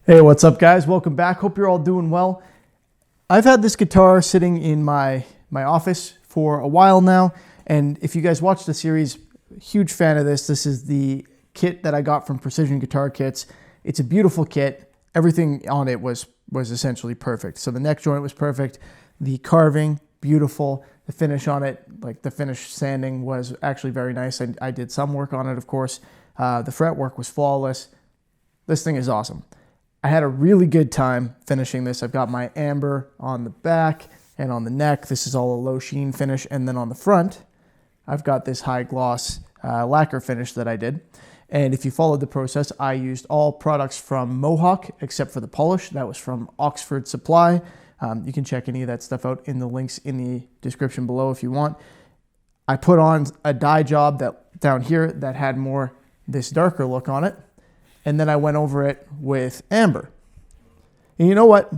Hey, what's up guys? Welcome back. Hope you're all doing well. I've had this guitar sitting in my office for a while now, and if you guys watch the series, huge fan of this. This is the kit that I got from Precision Guitar Kits. It's a beautiful kit. Everything on it was essentially perfect. So the neck joint was perfect, the carving, beautiful, the finish on it, like the finish sanding was actually very nice. I did some work on it, of course. The fretwork was flawless. This thing is awesome. I had a really good time finishing this. I've got my amber on the back and on the neck. This is all a low sheen finish. And then on the front, I've got this high gloss lacquer finish that I did. And if you followed the process, I used all products from Mohawk except for the polish. That was from Oxford Supply. You can check any of that stuff out in the links in the description below if you want. I put on a dye job that down here that had more this darker look on it. And then I went over it with amber. And you know what?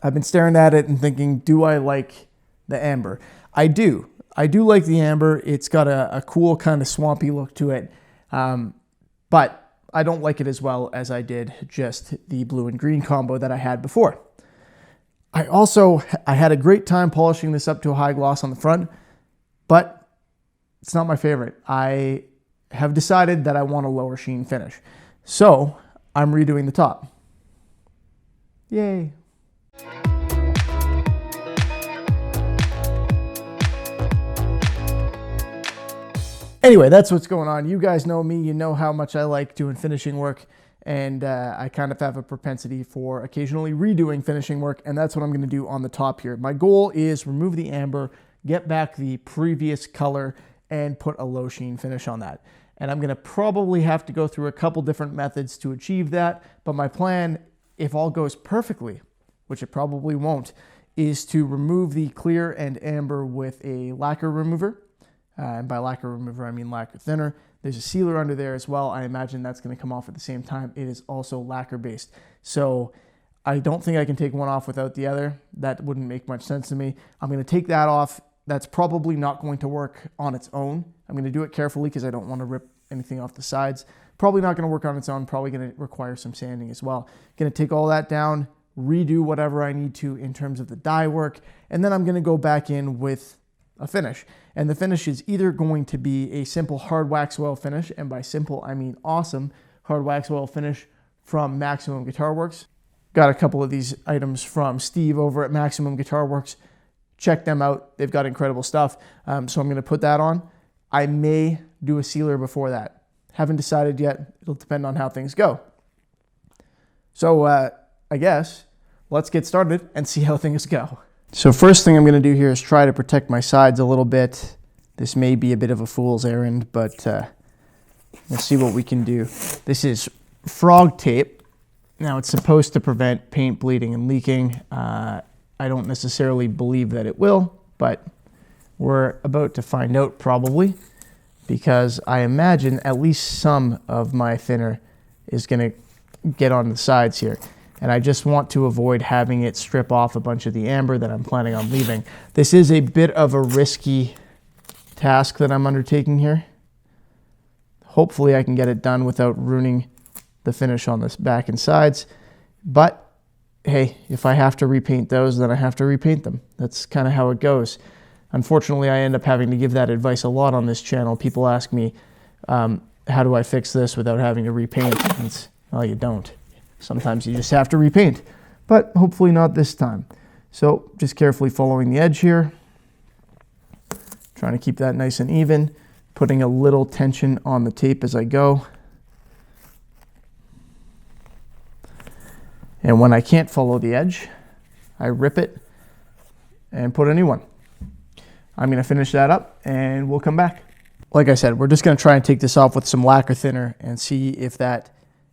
I've been staring at it and thinking, do I like the amber? I do. I do like the amber. It's got a cool kind of swampy look to it. But I don't like it as well as I did just the blue and green combo that I had before. I had a great time polishing this up to a high gloss on the front, but it's not my favorite. I have decided that I want a lower sheen finish. So I'm redoing the top. Yay. Anyway, that's what's going on. You guys know me. You know how much I like doing finishing work. And I kind of have a propensity for occasionally redoing finishing work. And that's what I'm going to do on the top here. My goal is remove the amber, get back the previous color, and put a low sheen finish on that. And I'm going to probably have to go through a couple different methods to achieve that. But my plan, if all goes perfectly, which it probably won't, is to remove the clear and amber with a lacquer remover. And by lacquer remover, I mean lacquer thinner. There's a sealer under there as well. I imagine that's going to come off at the same time. It is also lacquer based. So I don't think I can take one off without the other. That wouldn't make much sense to me. I'm going to take that off. That's probably not going to work on its own. I'm going to do it carefully because I don't want to rip anything off the sides. Probably not going to work on its own. Probably going to require some sanding as well. Going to take all that down, redo whatever I need to in terms of the dye work, and then I'm going to go back in with a finish. And the finish is either going to be a simple hard wax oil finish, and by simple I mean awesome hard wax oil finish from Maximum Guitar Works. Got a couple of these items from Steve over at Maximum Guitar Works. Check them out. They've got incredible stuff. So I'm going to put that on. I may do a sealer before that. Haven't decided yet. It'll depend on how things go. So I guess let's get started and see how things go. So first thing I'm going to do here is try to protect my sides a little bit. This may be a bit of a fool's errand, but we'll see what we can do. This is frog tape. Now it's supposed to prevent paint bleeding and leaking. I don't necessarily believe that it will, but we're about to find out probably, because I imagine at least some of my thinner is going to get on the sides here. And I just want to avoid having it strip off a bunch of the amber that I'm planning on leaving. This is a bit of a risky task that I'm undertaking here. Hopefully I can get it done without ruining the finish on this back and sides. But hey, if I have to repaint those, then I have to repaint them. That's kind of how it goes. Unfortunately, I end up having to give that advice a lot on this channel. People ask me, how do I fix this without having to repaint? And well, you don't. Sometimes you just have to repaint, but hopefully not this time. So just carefully following the edge here, trying to keep that nice and even, putting a little tension on the tape as I go. And when I can't follow the edge, I rip it and put a new one. I'm going to finish that up and we'll come back. Like I said, we're just going to try and take this off with some lacquer thinner and see if that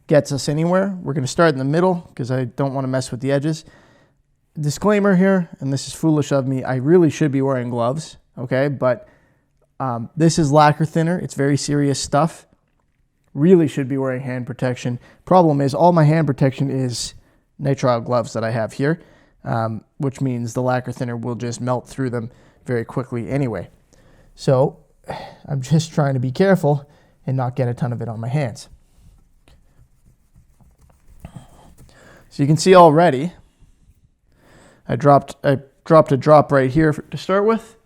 gets us anywhere. We're going to start in the middle because I don't want to mess with the edges. Disclaimer here, and this is foolish of me, I really should be wearing gloves, okay? But this is lacquer thinner. It's very serious stuff. Really should be wearing hand protection. Problem is all my hand protection is nitrile gloves that I have here, which means the lacquer thinner will just melt through them very quickly anyway. So I'm just trying to be careful and not get a ton of it on my hands. So you can see already, I dropped a drop right here to start with.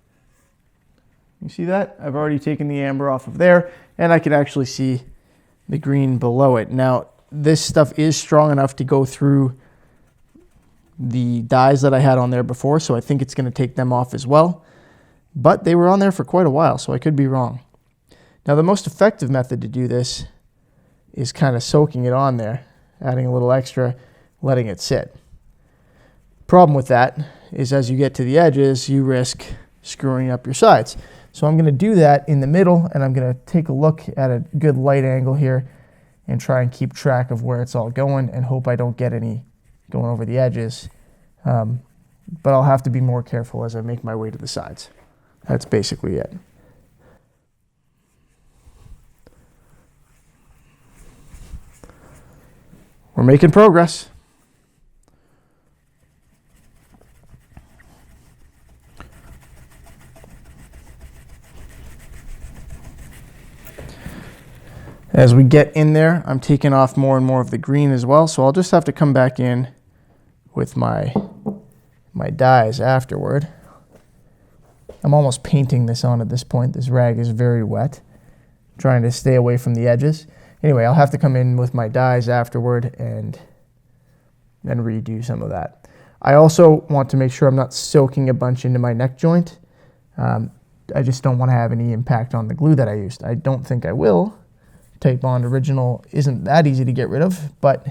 You see that? I've already taken the amber off of there, and I can actually see the green below it. Now, this stuff is strong enough to go through the dyes that I had on there before, so I think it's going to take them off as well. But they were on there for quite a while, so I could be wrong. Now, the most effective method to do this is kind of soaking it on there, adding a little extra, letting it sit. Problem with that is as you get to the edges, you risk screwing up your sides. So I'm going to do that in the middle, and I'm going to take a look at a good light angle here and try and keep track of where it's all going and hope I don't get any going over the edges. But I'll have to be more careful as I make my way to the sides. That's basically it. We're making progress. As we get in there, I'm taking off more and more of the green as well, so I'll just have to come back in with my dyes afterward. I'm almost painting this on at this point. This rag is very wet, trying to stay away from the edges. Anyway, I'll have to come in with my dyes afterward and then redo some of that. I also want to make sure I'm not soaking a bunch into my neck joint. I just don't want to have any impact on the glue that I used. I don't think I will. Tape Bond Original isn't that easy to get rid of, but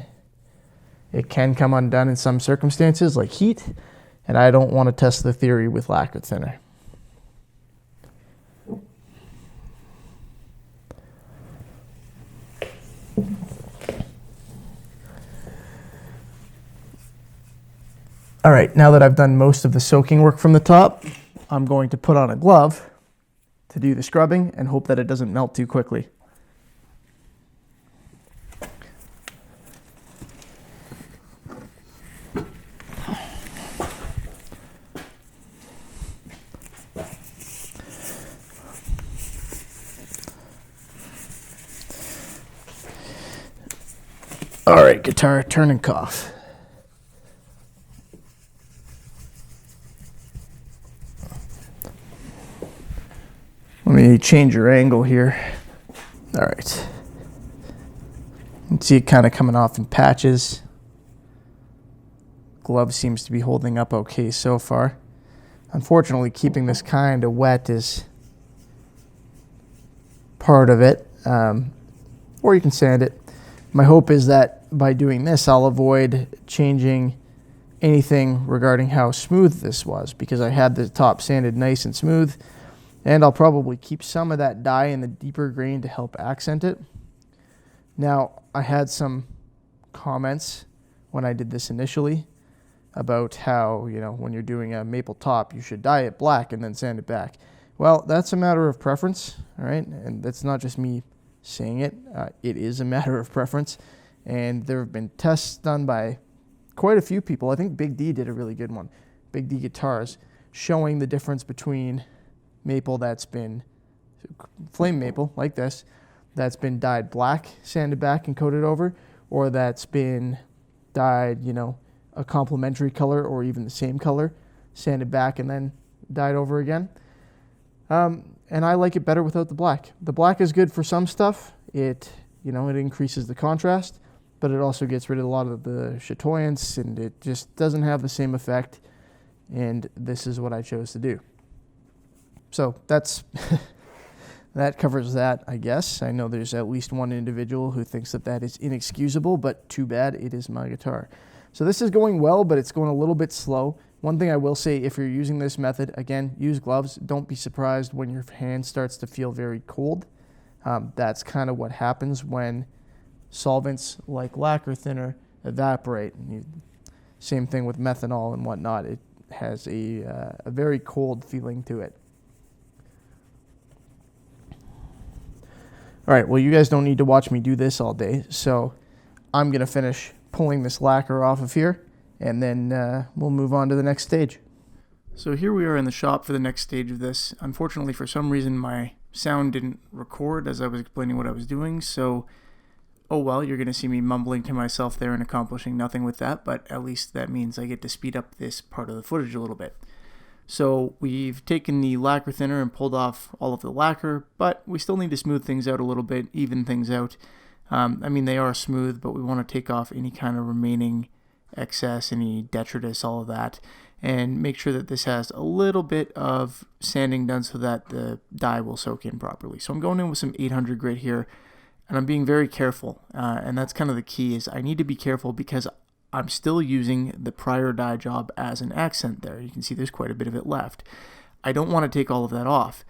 it can come undone in some circumstances like heat, and I don't want to test the theory with lacquer thinner. All right, now that I've done most of the soaking work from the top, I'm going to put on a glove to do the scrubbing and hope that it doesn't melt too quickly. All right, guitar, turn and cough. Let me change your angle here. All right. You can see it kind of coming off in patches. Glove seems to be holding up okay so far. Unfortunately, keeping this kind of wet is part of it, or you can sand it. My hope is that by doing this, I'll avoid changing anything regarding how smooth this was, because I had the top sanded nice and smooth, and I'll probably keep some of that dye in the deeper grain to help accent it. Now, I had some comments when I did this initially about how, you know, when you're doing a maple top, you should dye it black and then sand it back. Well, that's a matter of preference, all right? And that's not just me saying it. It is a matter of preference. And there have been tests done by quite a few people. I think Big D did a really good one, Big D Guitars, showing the difference between maple that's been flame maple, like this, that's been dyed black, sanded back and coated over, or that's been dyed, you know, a complementary color or even the same color, sanded back and then dyed over again. And I like it better without the black. The black is good for some stuff. It, you know, it increases the contrast, but it also gets rid of a lot of the chatoyance, and it just doesn't have the same effect. And this is what I chose to do. So that's that covers that, I guess. I know there's at least one individual who thinks that that is inexcusable, but too bad, it is my guitar. So this is going well, but it's going a little bit slow. One thing I will say, if you're using this method, again, use gloves. Don't be surprised when your hand starts to feel very cold. That's kind of what happens when solvents like lacquer thinner evaporate. Same thing with methanol and whatnot. It has a very cold feeling to it. All right, well, you guys don't need to watch me do this all day, so I'm going to finish pulling this lacquer off of here, and then we'll move on to the next stage. So here we are in the shop for the next stage of this. Unfortunately, for some reason, my sound didn't record as I was explaining what I was doing, so oh well, you're going to see me mumbling to myself there and accomplishing nothing with that, but at least that means I get to speed up this part of the footage a little bit. So we've taken the lacquer thinner and pulled off all of the lacquer, but we still need to smooth things out a little bit, even things out. I mean, they are smooth, but we want to take off any kind of remaining excess, any detritus, all of that, and make sure that this has a little bit of sanding done so that the dye will soak in properly. So I'm going in with some 800 grit here, and I'm being very careful, and that's kind of the key. Is I need to be careful because I'm still using the prior dye job as an accent there. You can see there's quite a bit of it left. I don't want to take all of that off.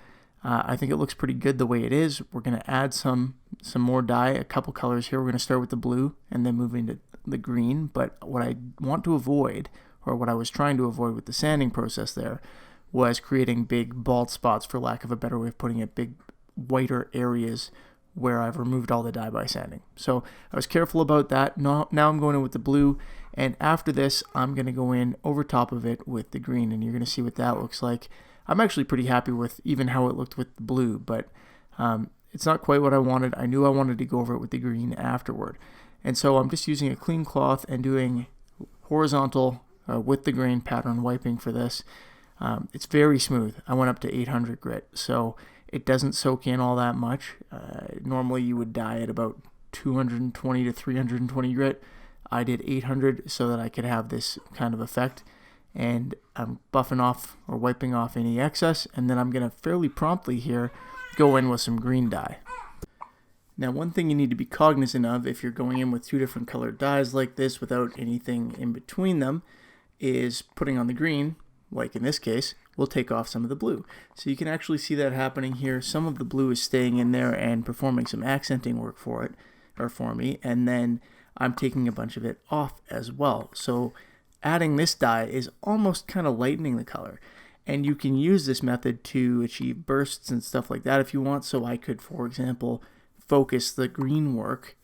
I think it looks pretty good the way it is. We're going to add some more dye, a couple colors here. We're going to start with the blue and then move into the green. But what I want to avoid, or what I was trying to avoid with the sanding process there, was creating big bald spots, for lack of a better way of putting it, big whiter areas where I've removed all the dye by sanding. So I was careful about that. Now I'm going in with the blue, and after this I'm going to go in over top of it with the green, and you're going to see what that looks like. I'm actually pretty happy with even how it looked with the blue, but it's not quite what I wanted. I knew I wanted to go over it with the green afterward. And so I'm just using a clean cloth and doing horizontal with the grain pattern wiping for this. It's very smooth. I went up to 800 grit, so it doesn't soak in all that much. Normally you would dye at about 220 to 320 grit. I did 800 so that I could have this kind of effect. And I'm buffing off or wiping off any excess, and then I'm going to fairly promptly here go in with some green dye. Now, one thing you need to be cognizant of if you're going in with two different colored dyes like this without anything in between them is putting on the green, like in this case, will take off some of the blue. So you can actually see that happening here. Some of the blue is staying in there and performing some accenting work for it, or for me, and then I'm taking a bunch of it off as well. So adding this dye is almost kind of lightening the color, and you can use this method to achieve bursts and stuff like that if you want. So I could, for example, focus the green work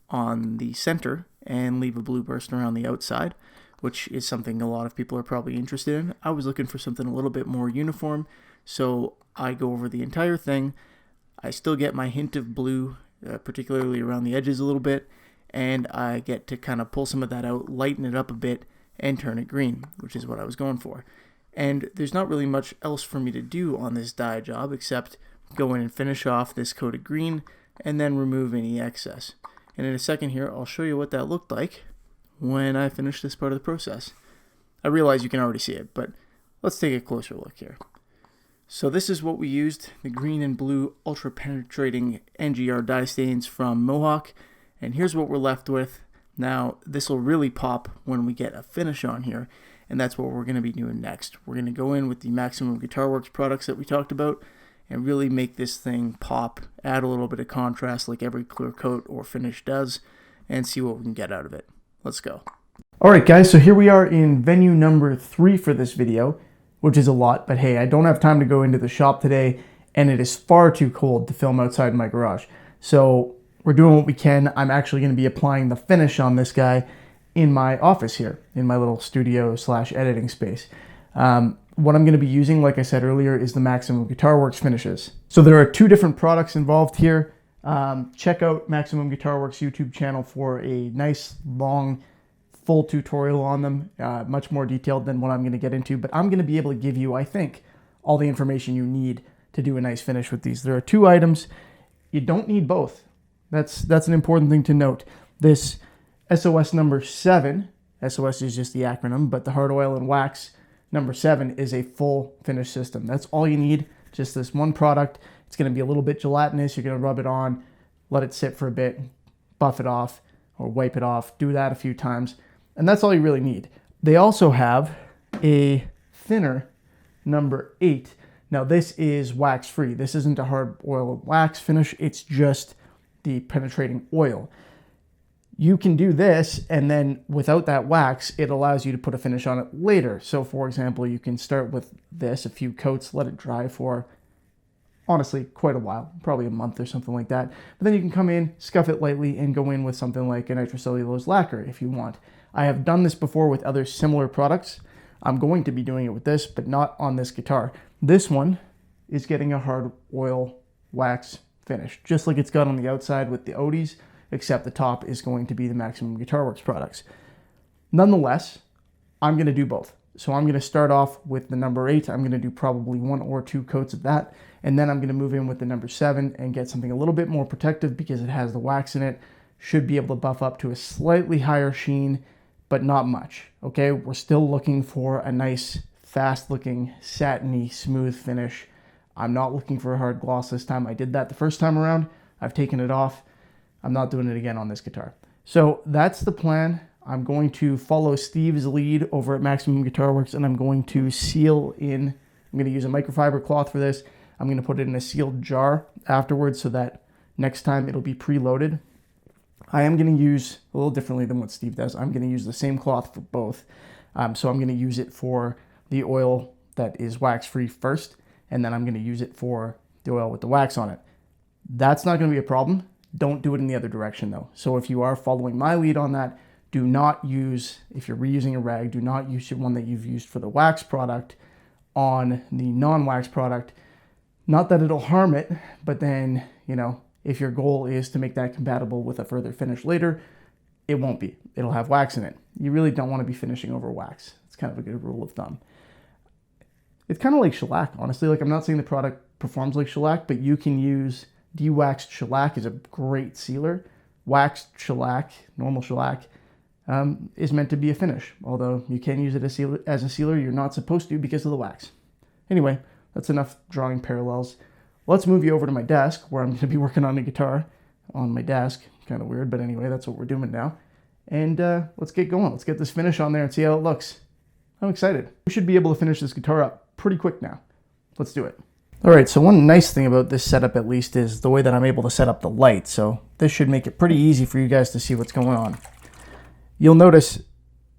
on the center and leave a blue burst around the outside, which is something a lot of people are probably interested in. I was looking for something a little bit more uniform, so I go over the entire thing. I still get my hint of blue, particularly around the edges a little bit, and I get to kind of pull some of that out, lighten it up a bit, and turn it green, which is what I was going for. And there's not really much else for me to do on this dye job except go in and finish off this coat of green and then remove any excess. And in a second here, I'll show you what that looked like when I finish this part of the process. I realize you can already see it, but let's take a closer look here. So this is what we used, the green and blue ultra penetrating NGR dye stains from Mohawk, and here's what we're left with. Now, this will really pop when we get a finish on here, and that's what we're going to be doing next. We're going to go in with the Maximum Guitar Works products that we talked about and really make this thing pop, add a little bit of contrast like every clear coat or finish does, and see what we can get out of it. Let's go. Alright guys, so here we are in venue number 3 for this video, which is a lot, but hey, I don't have time to go into the shop today, and it is far too cold to film outside my garage. So we're doing what we can. I'm actually going to be applying the finish on this guy in my office here, in my little studio / editing space. What I'm going to be using, like I said earlier, is the Maximum Guitar Works finishes. So there are 2 different products involved here. Check out Maximum Guitar Works YouTube channel for a nice, long, full tutorial on them, much more detailed than what I'm going to get into, but I'm going to be able to give you, I think, all the information you need to do a nice finish with these. There are 2 items. You don't need both. That's an important thing to note. This SOS number 7, SOS is just the acronym, but the hard oil and wax number 7 is a full finish system. That's all you need, just this one product. It's going to be a little bit gelatinous. You're going to rub it on, let it sit for a bit, buff it off or wipe it off. Do that a few times, and that's all you really need. They also have a thinner number 8. Now this is wax free. This isn't a hard oil and wax finish. It's just the penetrating oil. You can do this, and then without that wax, it allows you to put a finish on it later. So for example, you can start with this, a few coats, let it dry for, honestly, quite a while, probably a month or something like that. But then you can come in, scuff it lightly, and go in with something like a nitrocellulose lacquer if you want. I have done this before with other similar products. I'm going to be doing it with this, but not on this guitar. This one is getting a hard oil wax finish, just like it's got on the outside with the Odies. except the top is going to be the Maximum Guitar Works products. Nonetheless, I'm going to do both. So I'm going to start off with the number 8. I'm going to do probably 1 or 2 coats of that. And then I'm going to move in with the number 7 and get something a little bit more protective because it has the wax in it. Should be able to buff up to a slightly higher sheen, but not much. Okay, we're still looking for a nice, fast-looking, satiny, smooth finish. I'm not looking for a hard gloss this time. I did that the first time around. I've taken it off. I'm not doing it again on this guitar. So that's the plan. I'm going to follow Steve's lead over at Maximum Guitar Works, and I'm going to seal in. I'm going to use a microfiber cloth for this. I'm going to put it in a sealed jar afterwards so that next time it'll be preloaded. I am going to use a little differently than what Steve does. I'm going to use the same cloth for both. So I'm going to use it for the oil that is wax-free first, and then I'm going to use it for the oil with the wax on it. That's not going to be a problem. Don't do it in the other direction though. So if you are following my lead on that, do not use, if you're reusing a rag, do not use one that you've used for the wax product on the non-wax product. Not that it'll harm it, but then, you know, if your goal is to make that compatible with a further finish later, it won't be. It'll have wax in it. You really don't want to be finishing over wax. It's kind of a good rule of thumb. It's kind of like shellac, honestly. Like, I'm not saying the product performs like shellac, but you can use de-waxed shellac is a great sealer. Waxed shellac, normal shellac, is meant to be a finish. Although you can use it as a sealer, you're not supposed to because of the wax. Anyway, that's enough drawing parallels. Let's move you over to my desk where I'm going to be working on a guitar on my desk. Kind of weird, but anyway, that's what we're doing now. And let's get going. Let's get this finish on there and see how it looks. I'm excited. We should be able to finish this guitar up pretty quick now. Let's do it. All right, so one nice thing about this setup at least is the way that I'm able to set up the light. So this should make it pretty easy for you guys to see what's going on. You'll notice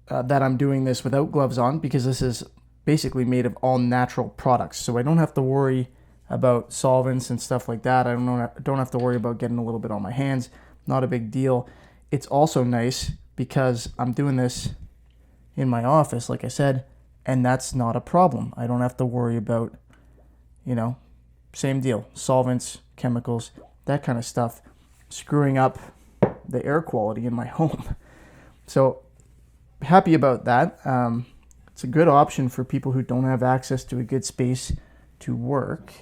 that I'm doing this without gloves on because this is basically made of all natural products. So I don't have to worry about solvents and stuff like that. I don't have to worry about getting a little bit on my hands. Not a big deal. It's also nice because I'm doing this in my office, like I said, and that's not a problem. I don't have to worry about, you know, same deal, solvents, chemicals, that kind of stuff, screwing up the air quality in my home. So happy about that. It's a good option for people who don't have access to a good space to work.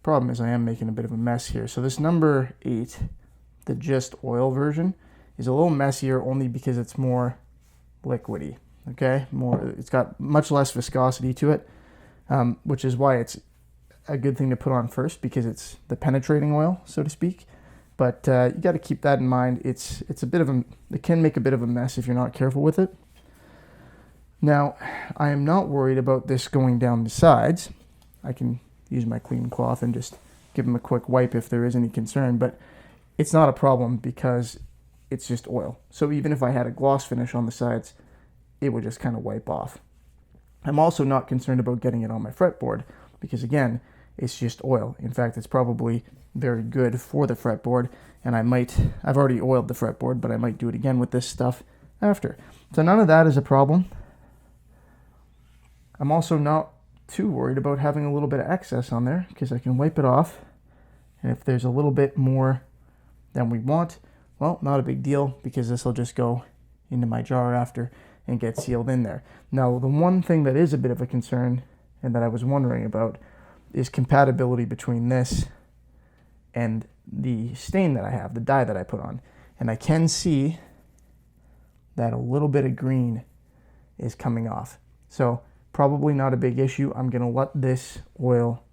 Problem is I am making a bit of a mess here. So this number 8, the just oil version, is a little messier only because it's more liquidy. Okay, it's got much less viscosity to it, which is why it's a good thing to put on first because it's the penetrating oil, so to speak. But you got to keep that in mind. It's a bit of it can make a bit of a mess if you're not careful with it. Now, I am not worried about this going down the sides. I can use my clean cloth and just give them a quick wipe if there is any concern, but it's not a problem because it's just oil. So even if I had a gloss finish on the sides, it would just kind of wipe off. I'm also not concerned about getting it on my fretboard because, again, it's just oil. In fact, it's probably very good for the fretboard, and I've already oiled the fretboard, but I might do it again with this stuff after. So none of that is a problem. I'm also not too worried about having a little bit of excess on there because I can wipe it off, and if there's a little bit more than we want, well, not a big deal because this will just go into my jar after and get sealed in there. Now, the one thing that is a bit of a concern and that I was wondering about is compatibility between this and the stain that I have, the dye that I put on. And I can see that a little bit of green is coming off. So probably not a big issue. I'm going to let this oil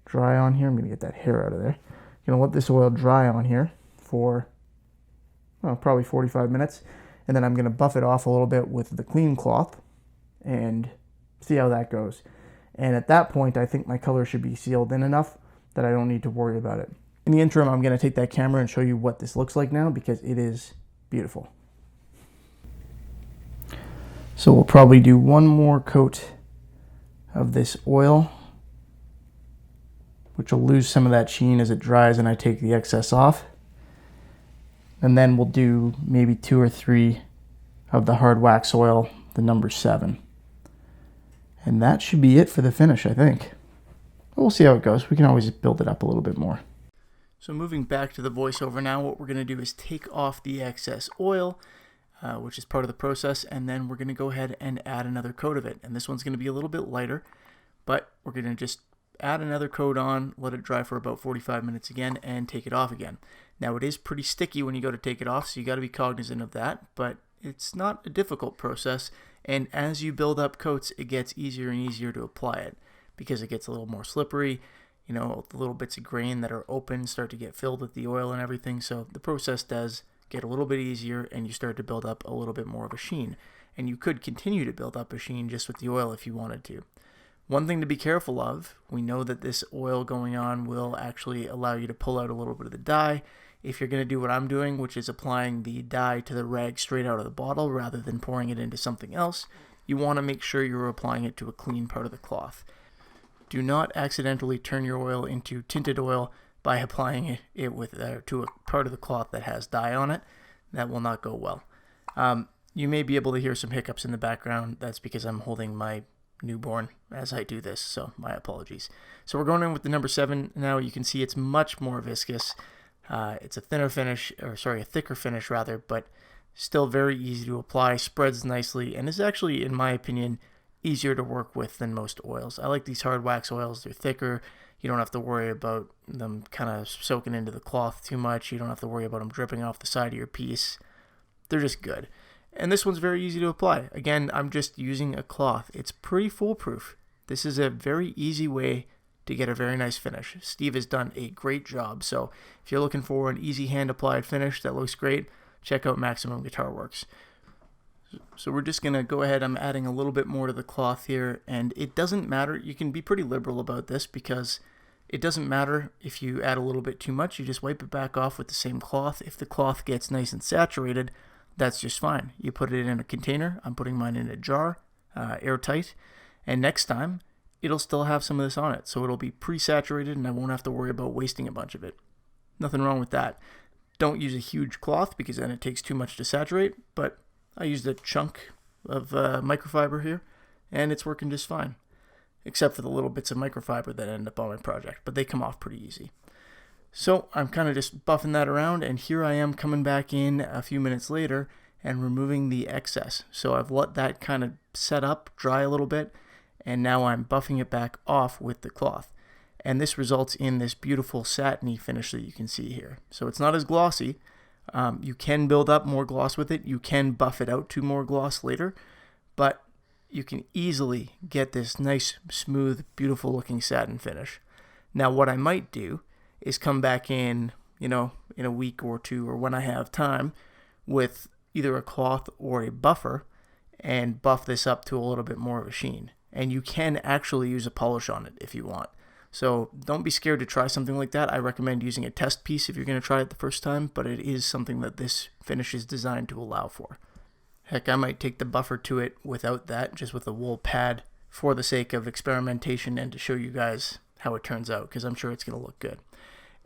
dry on here. I'm going to get that hair out of there. I'm going to let this oil dry on here for probably 45 minutes. And then I'm going to buff it off a little bit with the clean cloth and see how that goes. And at that point, I think my color should be sealed in enough that I don't need to worry about it. In the interim, I'm going to take that camera and show you what this looks like now because it is beautiful. So we'll probably do one more coat of this oil, which will lose some of that sheen as it dries and I take the excess off. And then we'll do maybe 2 or 3 of the hard wax oil, the number 7. And that should be it for the finish, I think. But we'll see how it goes. We can always build it up a little bit more. So moving back to the voiceover now, what we're going to do is take off the excess oil, which is part of the process, and then we're going to go ahead and add another coat of it. And this one's going to be a little bit lighter, but we're going to just add another coat on, let it dry for about 45 minutes again, and take it off again. Now it is pretty sticky when you go to take it off, so you got to be cognizant of that, but it's not a difficult process, and as you build up coats, it gets easier and easier to apply it because it gets a little more slippery. You know, the little bits of grain that are open start to get filled with the oil and everything, so the process does get a little bit easier and you start to build up a little bit more of a sheen. And you could continue to build up a sheen just with the oil if you wanted to. One thing to be careful of, we know that this oil going on will actually allow you to pull out a little bit of the dye. If you're going to do what I'm doing, which is applying the dye to the rag straight out of the bottle rather than pouring it into something else, you want to make sure you're applying it to a clean part of the cloth. Do not accidentally turn your oil into tinted oil by applying it with to a part of the cloth that has dye on it. That will not go well. You may be able to hear some hiccups in the background. That's because I'm holding my newborn as I do this, so my apologies. So we're going in with the number 7 now. You can see it's much more viscous. It's a thicker finish rather, but still very easy to apply, spreads nicely, and is actually, in my opinion, easier to work with than most oils. I like these hard wax oils. They're thicker. You don't have to worry about them kind of soaking into the cloth too much. You don't have to worry about them dripping off the side of your piece. They're just good. And this one's very easy to apply. Again, I'm just using a cloth. It's pretty foolproof. This is a very easy way to get a very nice finish. Steve has done a great job. So if you're looking for an easy hand applied finish that looks great, check out Maximum Guitar Works. So we're just going to go ahead. I'm adding a little bit more to the cloth here, and it doesn't matter. You can be pretty liberal about this because it doesn't matter if you add a little bit too much. You just wipe it back off with the same cloth. If the cloth gets nice and saturated, that's just fine. You put it in a container. I'm putting mine in a jar, airtight, and next time it'll still have some of this on it. So it'll be pre-saturated and I won't have to worry about wasting a bunch of it. Nothing wrong with that. Don't use a huge cloth because then it takes too much to saturate, but I used a chunk of microfiber here, and it's working just fine, except for the little bits of microfiber that end up on my project, but they come off pretty easy. So I'm kind of just buffing that around, and here I am coming back in a few minutes later and removing the excess. So I've let that kind of set up, dry a little bit, and now I'm buffing it back off with the cloth. And this results in this beautiful satiny finish that you can see here. So it's not as glossy. You can build up more gloss with it. You can buff it out to more gloss later, but you can easily get this nice, smooth, beautiful looking satin finish. Now what I might do is come back in, in a week or two, or when I have time, with either a cloth or a buffer and buff this up to a little bit more of a sheen. And you can actually use a polish on it if you want. So don't be scared to try something like that. I recommend using a test piece if you're going to try it the first time, but it is something that this finish is designed to allow for. Heck, I might take the buffer to it without that, just with a wool pad, for the sake of experimentation and to show you guys how it turns out, because I'm sure it's going to look good.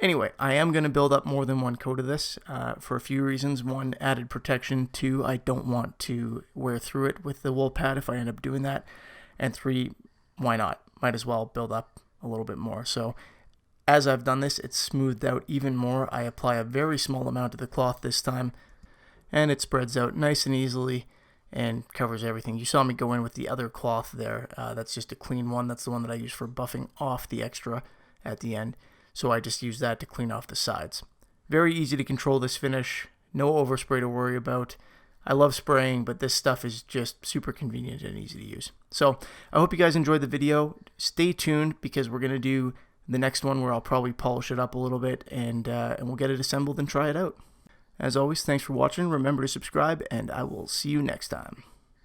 Anyway, I am going to build up more than one coat of this for a few reasons. One, added protection. Two, I don't want to wear through it with the wool pad if I end up doing that. And 3, why not? Might as well build up a little bit more. So as I've done this, it's smoothed out even more. I apply a very small amount of the cloth this time, and it spreads out nice and easily and covers everything. You saw me go in with the other cloth there. That's just a clean one. That's the one that I use for buffing off the extra at the end. So I just use that to clean off the sides. Very easy to control this finish. No overspray to worry about. I love spraying, but this stuff is just super convenient and easy to use. So I hope you guys enjoyed the video. Stay tuned because we're going to do the next one where I'll probably polish it up a little bit and we'll get it assembled and try it out. As always, thanks for watching. Remember to subscribe, and I will see you next time.